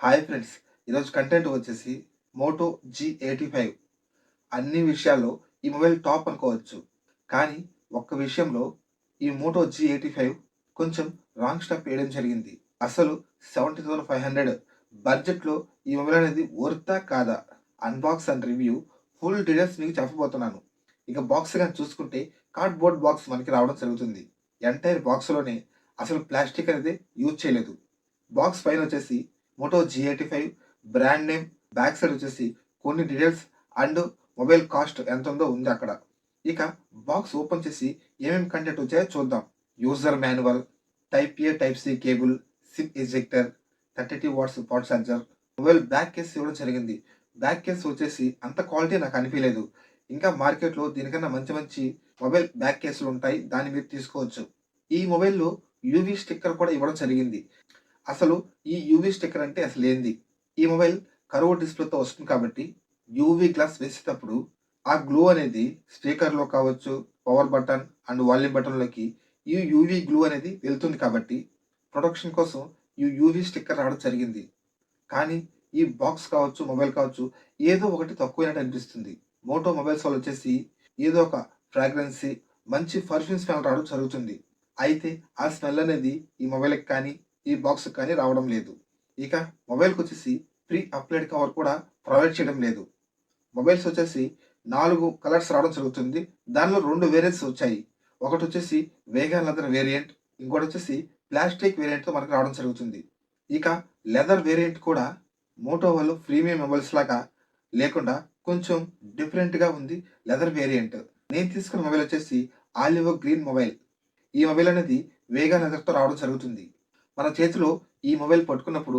Hi friends, ఈరోజు content వచ్చేసి Moto G85. అన్ని విషయాల్లో ఈ మొబైల్ టాప్ అనుకోవచ్చు. కానీ ఒక్క విషయంలో ఈ మోటో G85 కొంచెం రాంగ్ స్టెప్ వేయడం జరిగింది. అసలు 70,500 బడ్జెట్‌లో ఈ మొబైల్ అనేది వర్తా కాదా? Unbox and review full details మీకు చెప్పబోతున్నాను. ఇక బాక్స్ గాని చూసుకుంటే కార్డ్‌బోర్డ్ బాక్స్ మనకి రావడం జరుగుతుంది. ఎంటైర్ బాక్స్‌లోనే అసలు ప్లాస్టిక్ అనేది యూజ్ చేయలేదు. బాక్స్ పైన వచ్చేసి Moto G85 brand name, back side వచ్చేసి కొన్ని డీటెయిల్స్ అండ్ మొబైల్ కాస్ట్ ఎంత ఉందో ఉంది అక్కడ. ఇక బాక్స్ ఓపెన్ చేసి ఏమేమి కంటెంట్ వచ్చాయో చూద్దాం. User manual, type A type C cable, SIM ejector, 32 watts pad charger, mobile back case ఇవ్వడం జరిగింది. బ్యాక్ కేస్ వచ్చేసి అంత క్వాలిటీ నాకు అనిపించలేదు. ఇంకా మార్కెట్లో దీనికన్నా మంచి మంచి మొబైల్ బ్యాక్ కేసులు ఉంటాయి, దాన్ని మీరు తీసుకోవచ్చు. ఈ మొబైల్లో యూవీ స్టిక్కర్ కూడా ఇవ్వడం జరిగింది. అసలు ఈ యూవీ స్టిక్కర్ అంటే అసలు ఏంది? ఈ మొబైల్ కర్వ్ డిస్ప్లేతో వస్తుంది కాబట్టి యూవీ గ్లాస్ వేసేటప్పుడు ఆ గ్లూ అనేది స్పీకర్‌లో కావచ్చు, పవర్ బటన్ అండ్ వాల్యూమ్ బటన్‌లోకి ఈ యూవీ గ్లూ అనేది వెళ్తుంది కాబట్టి ప్రొటెక్షన్ కోసం ఈ యూవీ స్టిక్కర్ రావడం జరిగింది. కానీ ఈ బాక్స్ కావచ్చు, మొబైల్ కావచ్చు, ఏదో ఒకటి తక్కువైనట్టు అనిపిస్తుంది. మోటో మొబైల్స్ వాళ్ళు వచ్చేసి ఏదో ఒక ఫ్రాగ్రెన్సీ, మంచి పర్ఫ్యూమ్ స్మెల్ రావడం జరుగుతుంది. అయితే ఆ స్మెల్ అనేది ఈ మొబైల్‌కి కానీ ఈ బాక్స్‌కి కానీ రావడం లేదు. ఇక మొబైల్‌కొచ్చేసి ప్రీ అప్లైడ్ కవర్ కూడా ప్రొవైడ్ చేయడం లేదు. మొబైల్స్ వచ్చేసి 4 కలర్స్ రావడం జరుగుతుంది. దానిలో 2 వేరియంట్స్ వచ్చాయి. ఒకటొచ్చేసి వేగాన్ లెదర్ వేరియంట్, ఇంకోటొచ్చేసి ప్లాస్టిక్ వేరియంట్‌తో మనకు రావడం జరుగుతుంది. ఇక లెదర్ వేరియంట్ కూడా మోటో వాళ్ళు ప్రీమియం మొబైల్స్ లాగా లేకుండా కొంచెం డిఫరెంట్‌గా ఉంది లెదర్ వేరియంట్. నేను తీసుకున్న మొబైల్ వచ్చేసి ఆలివ్ గ్రీన్ మొబైల్. ఈ మొబైల్ అనేది వేగాన్ లెదర్‌తో రావడం జరుగుతుంది. మన చేతిలో ఈ మొబైల్ పట్టుకున్నప్పుడు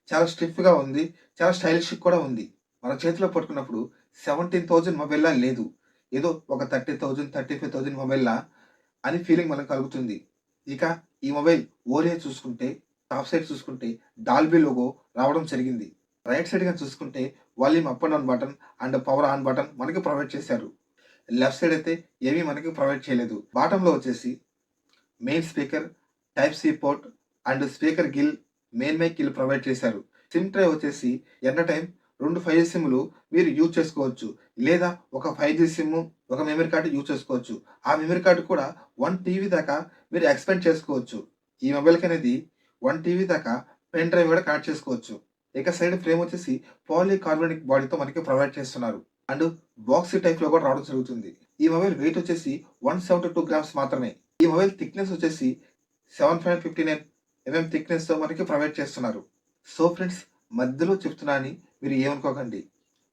చాలా స్టిఫ్‌గా ఉంది. చాలా స్టైలిష్‌గా కూడా ఉంది. మన చేతిలో పట్టుకున్నప్పుడు 17,000 మొబైల్‌లా లేదు. ఏదో ఒక 30,000, 35,000 మొబైల్‌లా అని ఫీలింగ్ మనకు కలుగుతుంది. ఇక ఈ మొబైల్ ఓరియో చూసుకుంటే, టాప్ సైడ్ చూసుకుంటే డాల్బీ లోగో రావడం జరిగింది. రైట్ సైడ్ గాని చూసుకుంటే volume up and down button and power on button మనకి ప్రొవైడ్ చేశారు. లెఫ్ట్ సైడ్ అయితే ఏమీ మనకి ప్రొవైడ్ చేయలేదు. బాటమ్‌లో వచ్చేసి main speaker, type C port and speaker grill, main mic grill provide చేశారు. సిమ్ ట్రే వచ్చేసి ఎట్ ఎ టైమ్ 2 5G సిమ్‌లు మీరు యూజ్ చేసుకోవచ్చు. లేదా ఒక 5G సిమ్, ఒక మెమరీ కార్డ్ యూజ్ చేసుకోవచ్చు. ఆ మెమరీ కార్డ్ కూడా 1 టీబీ దాకా మీరు ఎక్స్‌పాండ్ చేసుకోవచ్చు. ఈ మొబైల్‌కి అనేది 1 టీబీ దాకా పెన్ డ్రైవ్ కూడా కనెక్ట్ చేసుకోవచ్చు. ఇక సైడ్ ఫ్రేమ్ వచ్చేసి పాలీకార్బోనిక్ బాడీతో మనకి ప్రొవైడ్ చేస్తున్నారు. అండ్ బాక్సీ టైప్‌లో కూడా రావడం జరుగుతుంది. ఈ మొబైల్ వెయిట్ వచ్చేసి 172 గ్రామ్స్ మాత్రమే. ఈ మొబైల్ థిక్‌నెస్ వచ్చేసి 7.59 థిక్‌నెస్‌తో మనకి ప్రొవైడ్ చేస్తున్నారు. సో ఫ్రెండ్స్, మధ్యలో చెప్తున్నా అని మీరు ఏమనుకోకండి.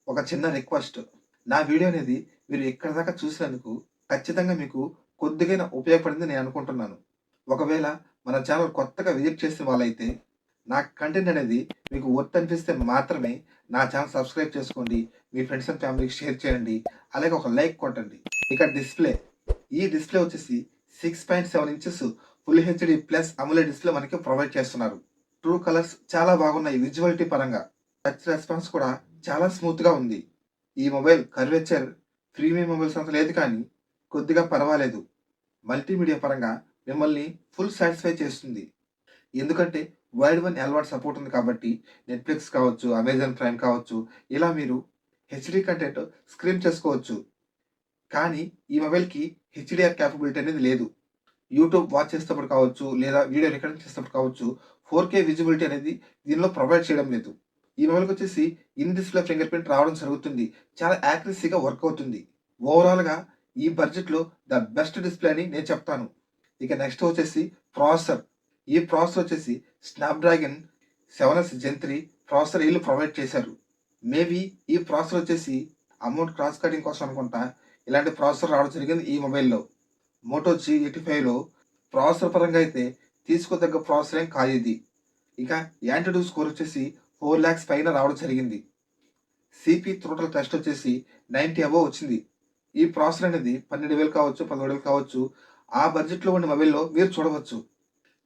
ఒక చిన్న రిక్వెస్ట్. నా వీడియో అనేది మీరు ఇక్కడి దాకా చూసినందుకు ఖచ్చితంగా మీకు కొద్దిగైనా ఉపయోగపడిందని నేను అనుకుంటున్నాను. ఒకవేళ మన ఛానల్ కొత్తగా విజిట్ చేసిన వాళ్ళైతే నా కంటెంట్ అనేది మీకు వర్త్ అనిపిస్తే మాత్రమే నా ఛానల్ సబ్స్క్రైబ్ చేసుకోండి. మీ ఫ్రెండ్స్ అండ్ ఫ్యామిలీకి షేర్ చేయండి. అలాగే ఒక లైక్ కొట్టండి. ఇక డిస్ప్లే. ఈ డిస్ప్లే వచ్చేసి 6.7 inches full HD plus AMOLED display మనకి ప్రొవైడ్ చేస్తున్నారు. ట్రూ కలర్స్ చాలా బాగున్నాయి విజువాలిటీ పరంగా. టచ్ రెస్పాన్స్ కూడా చాలా స్మూత్‌గా ఉంది. ఈ మొబైల్ కర్వేచర్ ప్రీమియం మొబైల్స్ అంత లేదు కానీ కొద్దిగా పర్వాలేదు. మల్టీమీడియా పరంగా మిమ్మల్ని ఫుల్ సాటిస్ఫై చేస్తుంది. ఎందుకంటే వైడ్ వన్ ఎల్1 సపోర్ట్ ఉంది కాబట్టి నెట్‌ఫ్లిక్స్ కావచ్చు, అమెజాన్ ప్రైమ్ కావచ్చు, ఇలా మీరు హెచ్‌డి కంటెంట్ స్ట్రీమ్ చేసుకోవచ్చు. కానీ ఈ మొబైల్‌కి హెచ్‌డిఆర్ కేపబిలిటీ అనేది లేదు. యూట్యూబ్ వాచ్ చేసేటప్పుడు కావచ్చు, లేదా వీడియో రికార్డింగ్ చేసేటప్పుడు కావచ్చు, 4K విజిబిలిటీ అనేది దీనిలో ప్రొవైడ్ చేయడం లేదు. ఈ మొబైల్‌కొచ్చేసి ఇన్ డిస్‌ప్లే ఫింగర్ ప్రింట్ రావడం జరుగుతుంది. చాలా యాక్యురసీగా వర్క్ అవుతుంది. ఓవరాల్‌గా ఈ బడ్జెట్‌లో ద బెస్ట్ డిస్‌ప్లే అని నేను చెప్తాను. ఇక నెక్స్ట్ వచ్చేసి ప్రాసెసర్. ఈ ప్రాసెసర్ వచ్చేసి స్నాప్‌డ్రాగన్ 7S జెన్ 3 ప్రాసెసర్ వీళ్ళు ప్రొవైడ్ చేశారు. మేబీ ఈ ప్రాసెసర్ వచ్చేసి అమౌంట్ క్రాస్ కటింగ్ కోసం అనుకుంటా ఇలాంటి ప్రాసెసర్ రావడం జరిగింది ఈ మొబైల్‌లో. మోటో G85లో ప్రాసెసర్ పరంగా అయితే తీసుకోదగ్గ ప్రాసెసర్ ఏం కాదు ఇది. ఇక యాంటుడు స్కోర్ వచ్చేసి 4 లాక్స్ పైన రావడం జరిగింది. సిపి థ్రోటల్ టెస్ట్ వచ్చేసి 90 అబోవ్ వచ్చింది. ఈ ప్రాసెసర్ అనేది 12,000 కావచ్చు, 17,000 కావచ్చు. ఆ బడ్జెట్‌లో ఉన్న మొబైల్‌లో మీరు చూడవచ్చు.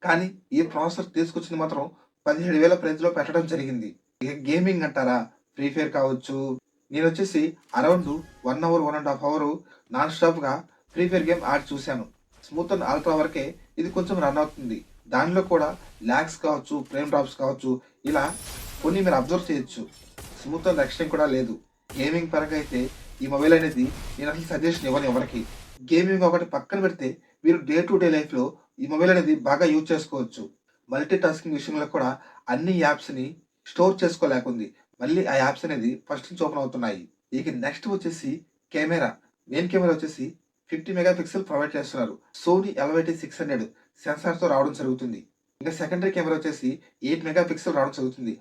కానీ ఈ ప్రాసెసర్ తీసుకొచ్చింది మాత్రం 17,000 ప్రైస్‌లో పెట్టడం జరిగింది. ఇక గేమింగ్ అంటారా? ఫ్రీ ఫైర్ కావచ్చు. నేనొచ్చేసి అరౌండ్ 1 అవర్, 1 ½ అవర్ నాన్ స్టాప్‌గా ఫ్రీ ఫైర్ గేమ్ ఆడి చూశాను. స్మూత్ అండ్ అల్ట్రా వరకే ఇది కొంచెం రన్ అవుతుంది. దానిలో కూడా లాగ్స్ కావచ్చు, ఫ్రేమ్ డ్రాప్స్ కావచ్చు, ఇలా కొన్ని మీరు అబ్జర్వ్ చేయొచ్చు. స్మూత్ రక్షణ కూడా లేదు. గేమింగ్ పరంగా అయితే ఈ మొబైల్ అనేది నేను అసలు సజెషన్ ఇవ్వను ఎవరికీ. గేమింగ్ ఒకటి పక్కన పెడితే మీరు డే టు డే లైఫ్‌లో ఈ మొబైల్ అనేది బాగా యూజ్ చేసుకోవచ్చు. మల్టీ టాస్కింగ్ విషయంలో కూడా అన్ని యాప్స్‌ని స్టోర్ చేసుకోలేకుంది. మళ్ళీ ఆ యాప్స్ అనేది ఫస్ట్ నుంచి ఓపెన్ అవుతున్నాయి. ఇక నెక్స్ట్ వచ్చేసి కెమెరా. మెయిన్ కెమెరా వచ్చేసి 50 మెగా పిక్సెల్ ప్రొవైడ్ చేస్తున్నారు. సోనీ LYT-600 సెన్సార్‌తో రావడం జరుగుతుంది. ఇంకా సెకండరీ కెమెరా వచ్చేసి 8 మెగా పిక్సెల్ రావడం జరుగుతుంది.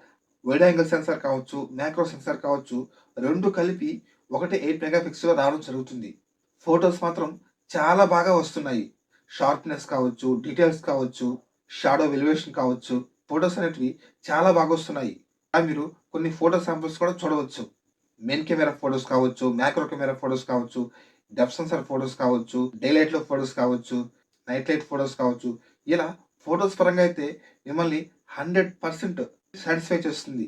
వైడ్ యాంగిల్ సెన్సార్ కావచ్చు, మ్యాక్రో సెన్సార్ కావచ్చు, 2 కలిపి ఒకటే 8 మెగా పిక్సెల్‌లో రావడం జరుగుతుంది. ఫోటోస్ మాత్రం చాలా బాగా వస్తున్నాయి. షార్ప్‌నెస్ కావచ్చు, డీటెయిల్స్ కావచ్చు, షాడో ఎలివేషన్ కావచ్చు, ఫోటోస్ అనేటివి చాలా బాగొస్తున్నాయి. మీరు కొన్ని ఫోటో శాంపిల్స్ కూడా చూడవచ్చు. మెయిన్ కెమెరా ఫోటోస్ కావచ్చు, మ్యాక్రో కెమెరా ఫోటోస్ కావచ్చు, డెప్త్ సెన్సార్ ఫోటోస్ కావచ్చు, డే లైట్‌లో ఫోటోస్ కావచ్చు, నైట్ లైట్ ఫోటోస్ కావచ్చు. ఇలా ఫోటోస్ పరంగా అయితే మిమ్మల్ని 100% సాటిస్ఫై చేస్తుంది.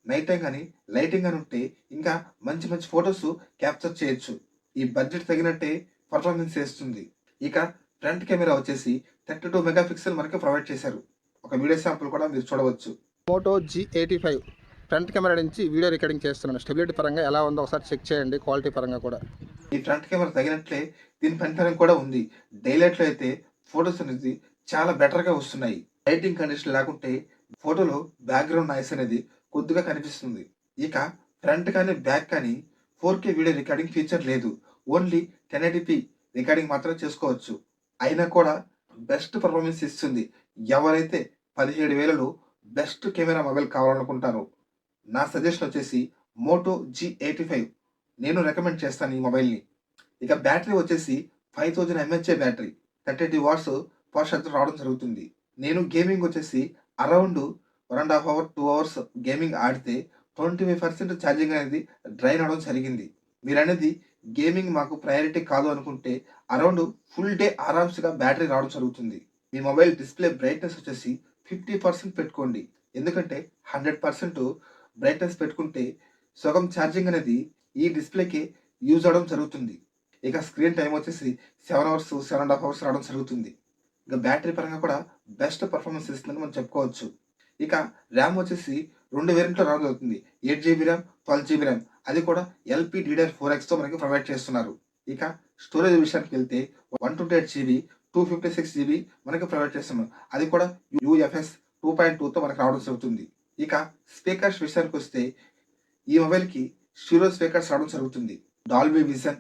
నైట్ టైమ్ గాని, లైటింగ్ గాని ఉంటే ఇంకా మంచి మంచి ఫోటోస్ క్యాప్చర్ చేయొచ్చు. ఈ బడ్జెట్ తగినట్టే పర్ఫార్మెన్స్ చేస్తుంది. ఇక ఫ్రంట్ కెమెరా వచ్చేసి 32 మెగా పిక్సెల్ మనకి ప్రొవైడ్ చేశారు. ఒక వీడియో శాంపుల్ కూడా మీరు చూడవచ్చు. మోటో G85 ఫ్రంట్ కెమెరా నుంచి వీడియో రికార్డింగ్ చేస్తున్నాను. స్టెబిలిటీ పరంగా ఎలా ఉందో ఒకసారి చెక్ చేయండి. క్వాలిటీ పరంగా కూడా ఈ ఫ్రంట్ కెమెరా తగినట్లే దీని పనితనం కూడా ఉంది. డే లైట్‌లో అయితే ఫోటోస్ అనేది చాలా బెటర్‌గా వస్తున్నాయి. లైటింగ్ కండిషన్ లేకుంటే ఫోటోలో బ్యాక్‌గ్రౌండ్ నాయిస్ అనేది కొద్దిగా కనిపిస్తుంది. ఇక ఫ్రంట్ కానీ, బ్యాక్ కానీ 4K వీడియో రికార్డింగ్ ఫీచర్ లేదు. ఓన్లీ 1080p రికార్డింగ్ మాత్రమే చేసుకోవచ్చు. అయినా కూడా బెస్ట్ పర్ఫార్మెన్స్ ఇస్తుంది. ఎవరైతే 17,000లో బెస్ట్ కెమెరా మొబైల్ కావాలనుకుంటారో నా సజెషన్ వచ్చేసి మోటో G85 నేను రికమెండ్ చేస్తాను ఈ మొబైల్‌ని. ఇక బ్యాటరీ వచ్చేసి 5000 mAh battery. 32 watts fast charger రావడం జరుగుతుంది. నేను గేమింగ్ వచ్చేసి అరౌండ్ 1 ½ అవర్, 2 అవర్స్ గేమింగ్ ఆడితే 25% ఛార్జింగ్ అనేది డ్రైన్ అవ్వడం జరిగింది. మీరనేది గేమింగ్ మాకు ప్రయారిటీ కాదు అనుకుంటే అరౌండ్ ఫుల్ డే ఆరామ్స్‌గా బ్యాటరీ రావడం జరుగుతుంది. మీ మొబైల్ డిస్‌ప్లే బ్రైట్‌నెస్ వచ్చేసి 50% పెట్టుకోండి. ఎందుకంటే 100% బ్రైట్‌నెస్ పెట్టుకుంటే సగం ఛార్జింగ్ అనేది ఈ డిస్‌ప్లేకే యూజ్ అవ్వడం జరుగుతుంది. ఇక స్క్రీన్ టైమ్ వచ్చేసి 7 అవర్స్, 7 ½ అవర్స్ రావడం జరుగుతుంది. ఇక బ్యాటరీ పరంగా కూడా బెస్ట్ పర్ఫార్మెన్స్ ఇస్తుందని మనం చెప్పుకోవచ్చు. ఇక ర్యామ్ వచ్చేసి 2 వేరియంట్‌లో రావడం జరుగుతుంది. 8 జీబీ ర్యామ్, 12 జీబీ ర్యామ్. అది కూడా LPDDR4Xతో మనకి ప్రొవైడ్ చేస్తున్నారు. ఇక స్టోరేజ్ విషయానికెళ్తే 128 జీబీ, 256 జీబీ మనకి ప్రొవైడ్ చేస్తున్నారు. అది కూడా UFS 2.2తో మనకు రావడం జరుగుతుంది. ఇక స్పీకర్స్ విషయానికొస్తే ఈ మొబైల్‌కి స్టీరియో స్పీకర్స్ రావడం జరుగుతుంది. Dolby vision,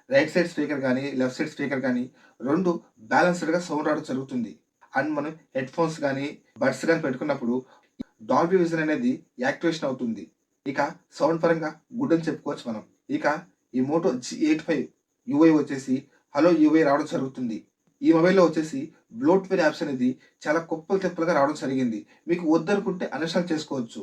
right side speaker గానీ, లెఫ్ట్ సైడ్ స్పీకర్ గానీ 2 బ్యాలెన్స్‌డ్‌గా సౌండ్ రావడం జరుగుతుంది. అండ్ మనం హెడ్‌ఫోన్స్ గానీ, బడ్స్ గానీ పెట్టుకున్నప్పుడు డాల్బీ విజన్ అనేది యాక్టివేషన్ అవుతుంది. ఇక సౌండ్ పరంగా గుడ్ అని చెప్పుకోవచ్చు మనం. ఇక ఈ మోటో G85 యూఐ వచ్చేసి హలో యూఐ రావడం జరుగుతుంది. ఈ మొబైల్‌లో వచ్చేసి బ్లోట్‌వేర్ యాప్స్ అనేది చాలా కుప్పలు తెప్పలుగా రావడం జరిగింది. మీకు వద్దనుకుంటే అన్‌ఇన్‌స్టాల్ చేసుకోవచ్చు.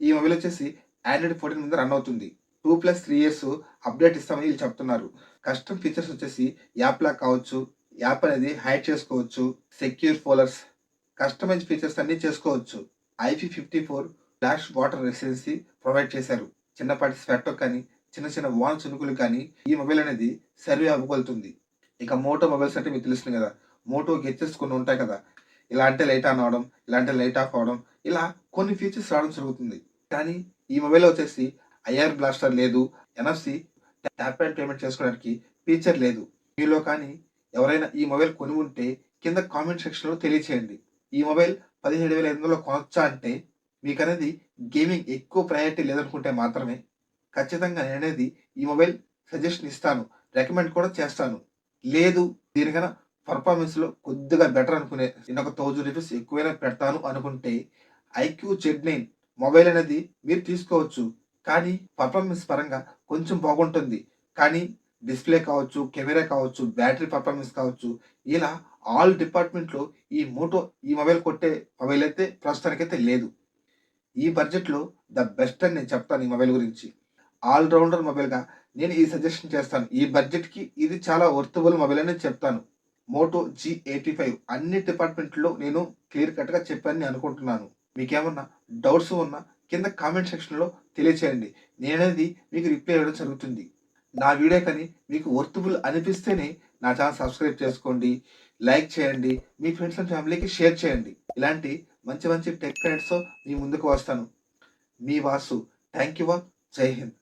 ఈ మొబైల్ వచ్చేసి ఆండ్రాయిడ్ 14 మీద రన్ అవుతుంది. 2+3 ఇయర్స్ అప్డేట్ ఇస్తామని వీళ్ళు చెప్తున్నారు. కస్టమ్ ఫీచర్స్ వచ్చేసి యాప్ లాక్ కావచ్చు, యాప్ అనేది హైడ్ చేసుకోవచ్చు, సెక్యూర్ ఫోల్డర్స్, కస్టమైజ్ ఫీచర్స్ అన్నీ చేసుకోవచ్చు. IP54 flash water resistancy provide చేశారు. చిన్నపాటి స్వెట్ కానీ, చిన్న చిన్న వాన చినుకులు కానీ ఈ మొబైల్ అనేది సర్వే అవ్వగలుగుతుంది. ఇక మోటో మొబైల్స్ అంటే మీకు తెలుస్తుంది కదా! మోటో గెడ్జెట్స్ కొన్ని ఉంటాయి కదా! ఇలా అంటే లైట్ ఆన్ అవ్వడం, ఇలా అంటే లైట్ ఆఫ్ అవ్వడం, ఇలా కొన్ని ఫీచర్స్ రావడం జరుగుతుంది. కానీ ఈ మొబైల్‌లో వచ్చేసి ఐఆర్ బ్లాస్టర్ లేదు. NFC ట్యాప్ అండ్ పేమెంట్ చేసుకోవడానికి ఫీచర్ లేదు. మీలో కానీ ఎవరైనా ఈ మొబైల్ కొని ఉంటే కింద కామెంట్ సెక్షన్‌లో తెలియచేయండి. ఈ మొబైల్ 17,500లో కొనొచ్చా అంటే మీకనేది గేమింగ్ ఎక్కువ ప్రయారిటీ లేదనుకుంటే మాత్రమే ఖచ్చితంగా నేననేది ఈ మొబైల్ సజెషన్ ఇస్తాను. రికమెండ్ కూడా చేస్తాను. లేదు దీనికన్నా పర్ఫార్మెన్స్‌లో కొద్దిగా బెటర్ అనుకునే నేను ఒక ₹1000 ఎక్కువైనా పెడతాను అనుకుంటే ఐక్యూ Z9 మొబైల్ అనేది మీరు తీసుకోవచ్చు. కానీ పర్ఫార్మెన్స్ పరంగా కొంచెం బాగుంటుంది. కానీ డిస్‌ప్లే కావచ్చు, కెమెరా కావచ్చు, బ్యాటరీ పర్ఫార్మెన్స్ కావచ్చు, ఇలా ఆల్ డిపార్ట్‌మెంట్‌లో ఈ మోటో ఈ మొబైల్ కొట్టే మొబైల్ అయితే ప్రస్తుతానికైతే లేదు. ఈ బడ్జెట్‌లో ద బెస్ట్ అని నేను చెప్తాను ఈ మొబైల్ గురించి. ఆల్ రౌండర్ మొబైల్‌గా నేను ఈ సజెషన్ చేస్తాను. ఈ బడ్జెట్‌కి ఇది చాలా వర్తబుల్ మొబైల్ అని చెప్తాను. మోటో G85 అన్ని డిపార్ట్‌మెంట్‌లో నేను క్లియర్ కట్‌గా చెప్పానని అనుకుంటున్నాను. మీకేమన్నా డౌట్స్ ఉన్నా కింద కామెంట్ సెక్షన్‌లో తెలియచేయండి. నేననేది మీకు రిప్లై ఇవ్వడం జరుగుతుంది. నా వీడియో కానీ మీకు వర్తబుల్ అనిపిస్తేనే నా ఛానెల్ సబ్స్క్రైబ్ చేసుకోండి. లైక్ చేయండి. మీ ఫ్రెండ్స్ అండ్ ఫ్యామిలీకి షేర్ చేయండి. ఇలాంటి మంచి మంచి టెక్ ట్రెండ్స్‌తో మీ ముందుకు వస్తాను. మీ వాసు. Thank you all. జై హింద్.